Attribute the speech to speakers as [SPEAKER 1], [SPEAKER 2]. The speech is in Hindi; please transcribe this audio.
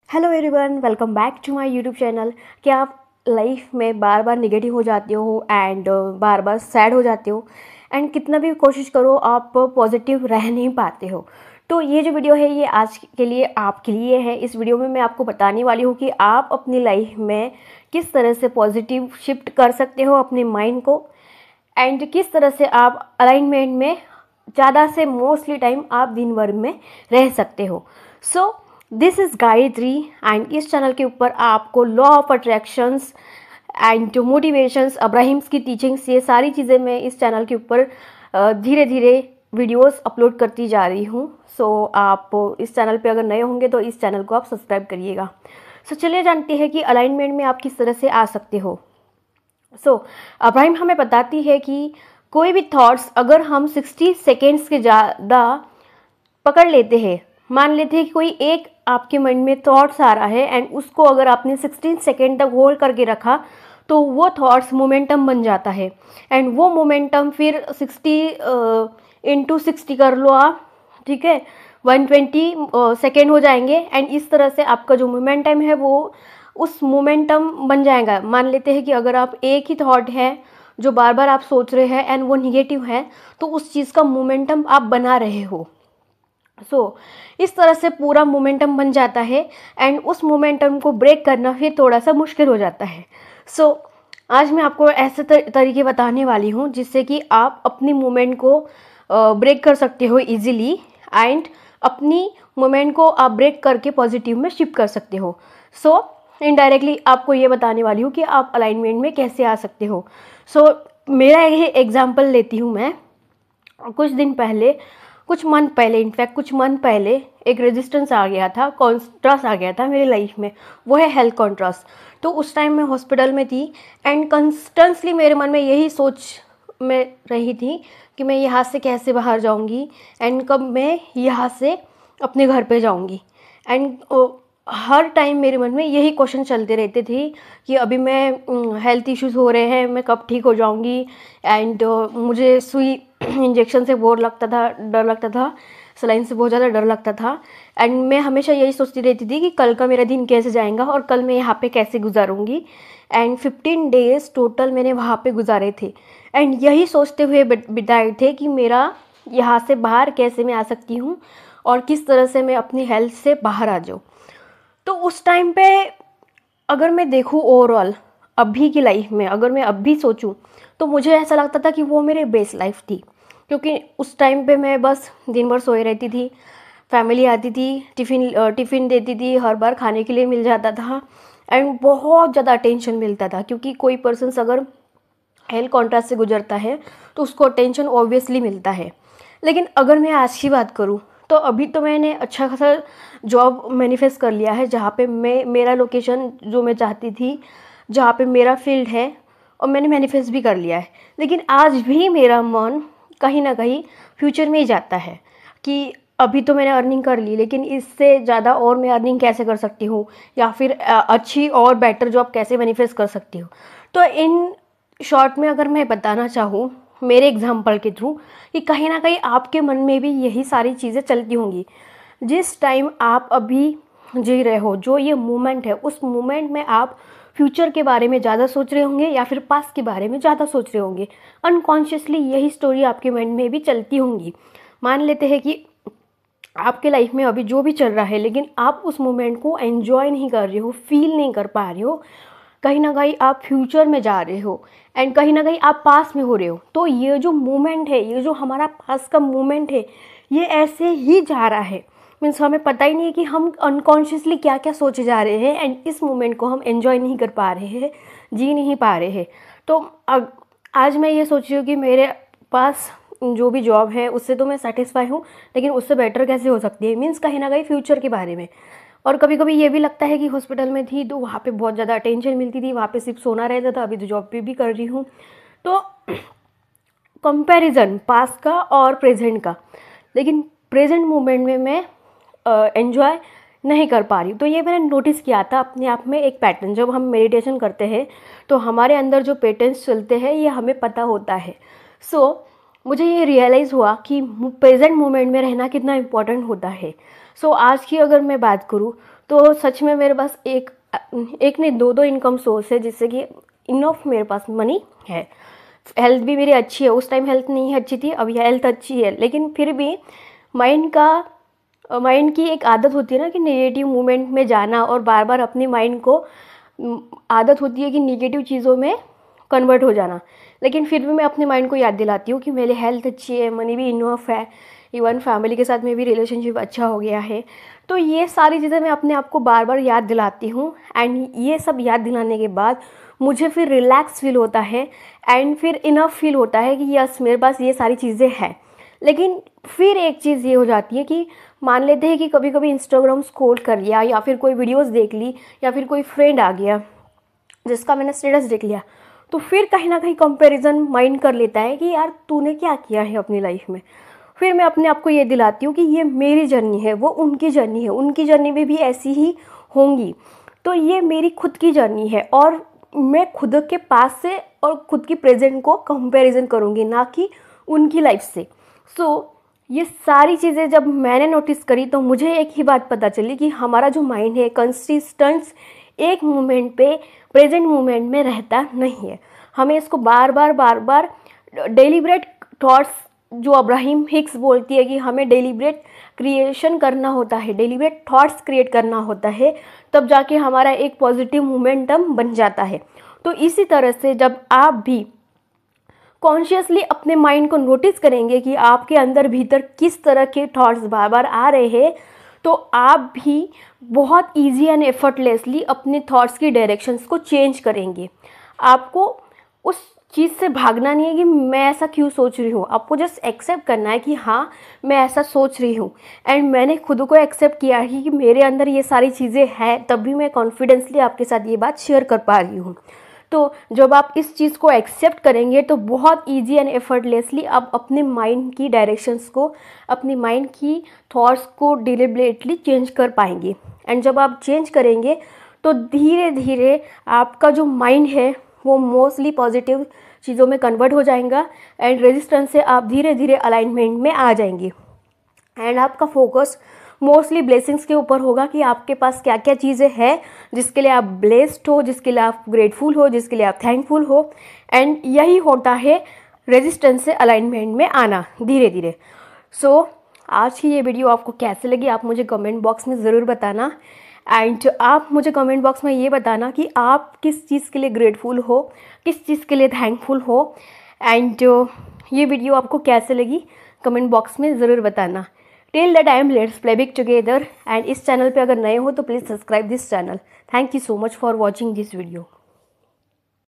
[SPEAKER 1] Hello everyone, welcome back to my YouTube channel. क्या आप लाइफ में बार बार निगेटिव हो जाते हो एंड बार बार सैड हो जाते हो एंड कितना भी कोशिश करो आप पॉजिटिव रह नहीं पाते हो? तो ये जो वीडियो है ये आज के लिए आपके लिए है। इस वीडियो में मैं आपको बताने वाली हूँ कि आप अपनी लाइफ में किस तरह से पॉजिटिव शिफ्ट कर सकते हो अपने माइंड को एंड किस तरह से आप अलाइनमेंट में ज़्यादा से मोस्टली टाइम आप दिन भर में रह सकते हो। So this is Gayatri and इस चैनल के ऊपर आपको law of attractions and motivations, Abraham's की टीचिंग्स, ये सारी चीज़ें मैं इस चैनल के ऊपर धीरे धीरे वीडियोस अपलोड करती जा रही हूँ। सो आप इस चैनल पे अगर नए होंगे तो इस चैनल को आप सब्सक्राइब करिएगा। सो चलिए जानते हैं कि अलाइनमेंट में आप किस तरह से आ सकते हो। अब्राहिम हमें बताती है कि कोई भी थॉट्स अगर हम 60 सेकेंड्स के ज़्यादा पकड़ लेते हैं, मान लेते हैं कि कोई एक आपके मन में थॉट्स आ रहा है एंड उसको अगर आपने 16 सेकेंड तक होल्ड करके रखा तो वो थॉट्स मोमेंटम बन जाता है एंड वो मोमेंटम फिर 60 इंटू 60 कर लो आप, ठीक है, 120 सेकेंड हो जाएंगे एंड इस तरह से आपका जो मोमेंटम है वो उस मोमेंटम बन जाएगा। मान लेते हैं कि अगर आप एक ही थॉट है जो बार बार आप सोच रहे हैं एंड वो निगेटिव है तो उस चीज़ का मोमेंटम आप बना रहे हो। इस तरह से पूरा मोमेंटम बन जाता है एंड उस मोमेंटम को ब्रेक करना फिर थोड़ा सा मुश्किल हो जाता है। आज मैं आपको ऐसे तरीके बताने वाली हूँ जिससे कि आप अपनी मोमेंट को ब्रेक कर सकते हो इजीली एंड अपनी मोमेंट को आप ब्रेक करके पॉजिटिव में शिफ्ट कर सकते हो। इनडायरेक्टली आपको ये बताने वाली हूँ कि आप अलाइनमेंट में कैसे आ सकते हो। मेरा ये एग्जाम्पल लेती हूँ मैं। कुछ मंथ पहले एक रेजिस्टेंस आ गया था, कॉन्ट्रास्ट आ गया था मेरी लाइफ में, वो है हेल्थ कॉन्ट्रास्ट। तो उस टाइम मैं हॉस्पिटल में थी एंड कंस्टेंटली मेरे मन में यही सोच में रही थी कि मैं यहाँ से कैसे बाहर जाऊँगी एंड कब मैं यहाँ से अपने घर पे जाऊँगी। एंड हर टाइम मेरे मन में यही क्वेश्चन चलते रहते थे कि अभी मैं हेल्थ इश्यूज़ हो रहे हैं, मैं कब ठीक हो जाऊँगी एंड मुझे सुई इंजेक्शन से बहुत डर लगता था, सलाइन से बहुत ज़्यादा डर लगता था एंड मैं हमेशा यही सोचती रहती थी कि कल का मेरा दिन कैसे जाएगा और कल मैं यहाँ पे कैसे गुजारूँगी। एंड 15 डेज़ टोटल मैंने वहाँ पे गुजारे थे एंड यही सोचते हुए बिताए थे कि मेरा यहाँ से बाहर कैसे मैं आ सकती हूँ और किस तरह से मैं अपनी हेल्थ से बाहर आ जाऊँ। तो उस टाइम पे अगर मैं देखूँ ओवरऑल अभी की लाइफ में, अगर मैं अभी सोचूं तो मुझे ऐसा लगता था कि वो मेरी बेस्ट लाइफ थी, क्योंकि उस टाइम पे मैं बस दिन भर सोए रहती थी, फैमिली आती थी, टिफ़िन देती थी, हर बार खाने के लिए मिल जाता था एंड बहुत ज़्यादा अटेंशन मिलता था, क्योंकि कोई पर्सन अगर हेल्थ कॉन्ट्रास्ट से गुजरता है तो उसको अटेंशन ऑब्वियसली मिलता है। लेकिन अगर मैं आज की बात करूँ तो अभी तो मैंने अच्छा खासा जॉब मैनिफेस्ट कर लिया है जहाँ पे मेरा लोकेशन जो मैं चाहती थी, जहाँ पे मेरा फील्ड है, और मैंने मैनिफेस्ट भी कर लिया है। लेकिन आज भी मेरा मन कहीं ना कहीं फ्यूचर में ही जाता है कि अभी तो मैंने अर्निंग कर ली, लेकिन इससे ज़्यादा और मैं अर्निंग कैसे कर सकती हूँ या फिर अच्छी और बेटर जॉब कैसे मैनिफेस्ट कर सकती हूँ। तो इन शॉर्ट में अगर मैं बताना चाहूँ मेरे एग्जाम्पल के थ्रू कि कहीं ना कहीं आपके मन में भी यही सारी चीज़ें चलती होंगी। जिस टाइम आप अभी जी रहे हो, जो ये मोमेंट है, उस मोमेंट में आप फ्यूचर के बारे में ज़्यादा सोच रहे होंगे या फिर पास्ट के बारे में ज़्यादा सोच रहे होंगे। अनकॉन्शियसली यही स्टोरी आपके माइंड में भी चलती होंगी। मान लेते हैं कि आपके लाइफ में अभी जो भी चल रहा है लेकिन आप उस मोमेंट को एंजॉय नहीं कर रहे हो, फील नहीं कर पा रहे हो, कहीं ना कहीं आप फ्यूचर में जा रहे हो एंड कहीं ना कहीं आप पास में हो रहे हो। तो ये जो मोमेंट है, ये जो हमारा पास का मोमेंट है, ये ऐसे ही जा रहा है। मीन्स हमें पता ही नहीं है कि हम अनकॉन्शियसली क्या क्या सोचे जा रहे हैं एंड इस मोमेंट को हम एंजॉय नहीं कर पा रहे हैं, जी नहीं पा रहे हैं। तो आज मैं ये सोच रही हूँ कि मेरे पास जो भी जॉब है उससे तो मैं सेटिस्फाई हूँ, लेकिन उससे बेटर कैसे हो सकती है, मीन्स कहीं ना कहीं फ्यूचर के बारे में। और कभी कभी ये भी लगता है कि हॉस्पिटल में थी तो वहाँ पे बहुत ज़्यादा अटेंशन मिलती थी, वहाँ पे सिर्फ सोना रहता था, अभी तो जॉब पे भी कर रही हूँ। तो कंपैरिजन पास्ट का और प्रेजेंट का, लेकिन प्रेजेंट मोमेंट में मैं एंजॉय नहीं कर पा रही। तो ये मैंने नोटिस किया था अपने आप में एक पैटर्न। जब हम मेडिटेशन करते हैं तो हमारे अंदर जो पैटर्न्स चलते हैं ये हमें पता होता है। मुझे ये रियलाइज़ हुआ कि प्रेजेंट मोमेंट में रहना कितना इम्पोर्टेंट होता है। आज की अगर मैं बात करूँ तो सच में मेरे पास एक नहीं, दो इनकम सोर्स है, जिससे कि इनफ मेरे पास मनी है। हेल्थ भी मेरी अच्छी है, उस टाइम हेल्थ नहीं अच्छी थी, अभी हेल्थ अच्छी है, लेकिन फिर भी माइंड की एक आदत होती है ना कि नेगेटिव मूवमेंट में जाना, और बार बार अपने माइंड को आदत होती है कि नेगेटिव चीज़ों में कन्वर्ट हो जाना। लेकिन फिर भी मैं अपने माइंड को याद दिलाती हूँ कि मेरी हेल्थ अच्छी है, मनी भी इनफ है, इवन फैमिली के साथ में भी रिलेशनशिप अच्छा हो गया है। तो ये सारी चीज़ें मैं अपने आप को बार बार याद दिलाती हूँ, एंड ये सब याद दिलाने के बाद मुझे फिर रिलैक्स फील होता है, एंड फिर इनफ फील होता है कि यस मेरे पास ये सारी चीज़ें हैं। लेकिन फिर एक चीज़ ये हो जाती है कि मान लेते हैं कि कभी कभी इंस्टाग्राम स्क्रॉल कर लिया, या फिर कोई वीडियोस देख ली, या फिर कोई फ्रेंड आ गया जिसका मैंने स्टेटस देख लिया, तो फिर कहीं ना कहीं कंपैरिजन माइंड कर लेता है कि यार तूने क्या किया है अपनी लाइफ में। फिर मैं अपने आप को ये दिलाती हूँ कि ये मेरी जर्नी है, वो उनकी जर्नी है, उनकी जर्नी में भी ऐसी ही होंगी, तो ये मेरी खुद की जर्नी है, और मैं खुद के पास से और खुद की प्रेजेंट को कंपैरिजन करूँगी, ना कि उनकी लाइफ से। सो ये सारी चीज़ें जब मैंने नोटिस करी, तो मुझे एक ही बात पता चली कि हमारा जो माइंड है कंसिस्टेंस एक मोमेंट पे, प्रेजेंट मोमेंट में रहता नहीं है। हमें इसको बार बार डेलिब्रेट थॉट्स, जो अब्राहम हिक्स बोलती है कि हमें डेलिब्रेट क्रिएशन करना होता है, डेलिब्रेट थॉट्स क्रिएट करना होता है, तब जाके हमारा एक पॉजिटिव मोमेंटम बन जाता है। तो इसी तरह से जब आप भी कॉन्शियसली अपने माइंड को नोटिस करेंगे कि आपके अंदर भीतर किस तरह के थॉट्स बार बार आ रहे हैं, तो आप भी बहुत इजी एंड एफर्टलेसली अपने थॉट्स की डायरेक्शंस को चेंज करेंगे। आपको उस चीज़ से भागना नहीं है कि मैं ऐसा क्यों सोच रही हूँ, आपको जस्ट एक्सेप्ट करना है कि हाँ मैं ऐसा सोच रही हूँ, एंड मैंने खुद को एक्सेप्ट किया है कि मेरे अंदर ये सारी चीज़ें हैं, तब भी मैं कॉन्फिडेंसली आपके साथ ये बात शेयर कर पा रही हूँ। तो जब आप इस चीज़ को एक्सेप्ट करेंगे, तो बहुत ईजी एंड एफर्टलेसली आप अपने माइंड की डायरेक्शंस को, अपनी माइंड की थॉट्स को डिलिबरेटली चेंज कर पाएंगे। एंड जब आप चेंज करेंगे, तो धीरे धीरे आपका जो माइंड है वो मोस्टली पॉजिटिव चीज़ों में कन्वर्ट हो जाएगा, एंड रेजिस्टेंस से आप धीरे धीरे अलाइनमेंट में आ जाएंगे, एंड आपका फोकस मोस्टली ब्लेसिंग्स के ऊपर होगा कि आपके पास क्या क्या चीज़ें हैं जिसके लिए आप ब्लेस्ड हो, जिसके लिए आप ग्रेटफुल हो, जिसके लिए आप थैंकफुल हो। एंड यही होता है रेजिस्टेंस से अलाइनमेंट में आना धीरे धीरे। सो आज की ये वीडियो आपको कैसे लगी, आप मुझे कमेंट बॉक्स में ज़रूर बताना, एंड आप मुझे कमेंट बॉक्स में ये बताना कि आप किस चीज़ के लिए ग्रेटफुल हो, किस चीज़ के लिए थैंकफुल हो, एंड ये वीडियो आपको कैसे लगी कमेंट बॉक्स में ज़रूर बताना। Till the time let's play big together, and इस चैनल पे अगर नए हो तो please subscribe this channel. Thank you so much for watching this video.